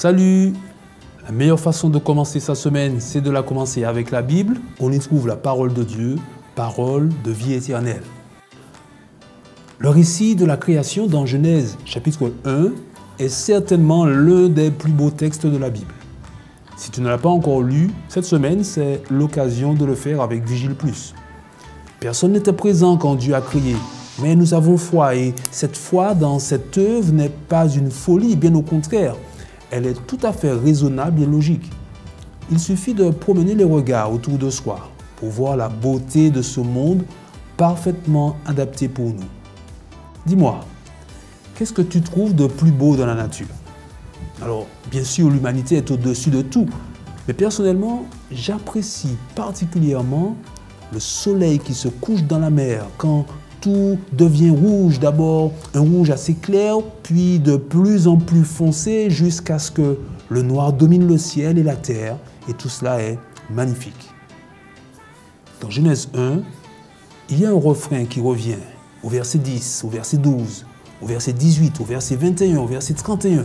Salut! La meilleure façon de commencer sa semaine, c'est de la commencer avec la Bible. On y trouve la parole de Dieu, parole de vie éternelle. Le récit de la création dans Genèse chapitre 1 est certainement l'un des plus beaux textes de la Bible. Si tu ne l'as pas encore lu, cette semaine, c'est l'occasion de le faire avec Vigile Plus. Personne n'était présent quand Dieu a créé, mais nous avons foi et cette foi dans cette œuvre n'est pas une folie, bien au contraire. Elle est tout à fait raisonnable et logique. Il suffit de promener les regards autour de soi pour voir la beauté de ce monde parfaitement adapté pour nous. Dis-moi, qu'est-ce que tu trouves de plus beau dans la nature? Alors, bien sûr, l'humanité est au-dessus de tout, mais personnellement, j'apprécie particulièrement le soleil qui se couche dans la mer quand tout devient rouge, d'abord un rouge assez clair, puis de plus en plus foncé jusqu'à ce que le noir domine le ciel et la terre, et tout cela est magnifique. Dans Genèse 1, il y a un refrain qui revient au verset 10, au verset 12, au verset 18, au verset 21, au verset 31.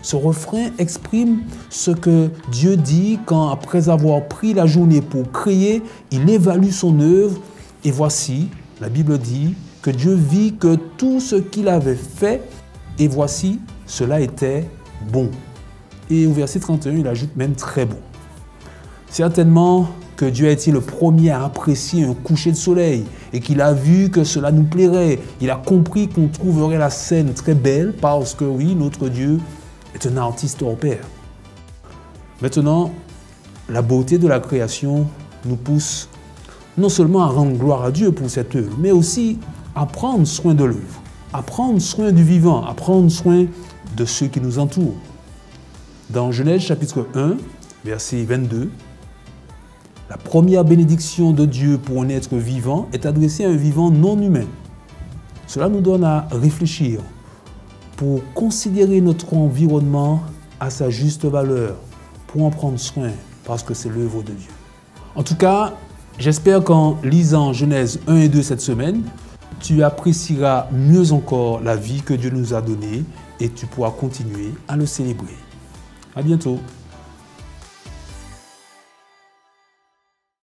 Ce refrain exprime ce que Dieu dit quand, après avoir pris la journée pour créer, il évalue son œuvre, et voici, la Bible dit que Dieu vit que tout ce qu'il avait fait, et voici, cela était bon. Et au verset 31, il ajoute même très bon. Certainement que Dieu a été le premier à apprécier un coucher de soleil et qu'il a vu que cela nous plairait. Il a compris qu'on trouverait la scène très belle parce que oui, notre Dieu est un artiste hors pair. Maintenant, la beauté de la création nous pousse non seulement à rendre gloire à Dieu pour cette œuvre, mais aussi à prendre soin de l'œuvre, à prendre soin du vivant, à prendre soin de ceux qui nous entourent. Dans Genèse chapitre 1, verset 22, la première bénédiction de Dieu pour un être vivant est adressée à un vivant non humain. Cela nous donne à réfléchir pour considérer notre environnement à sa juste valeur, pour en prendre soin, parce que c'est l'œuvre de Dieu. En tout cas, j'espère qu'en lisant Genèse 1 et 2 cette semaine, tu apprécieras mieux encore la vie que Dieu nous a donnée et tu pourras continuer à le célébrer. À bientôt.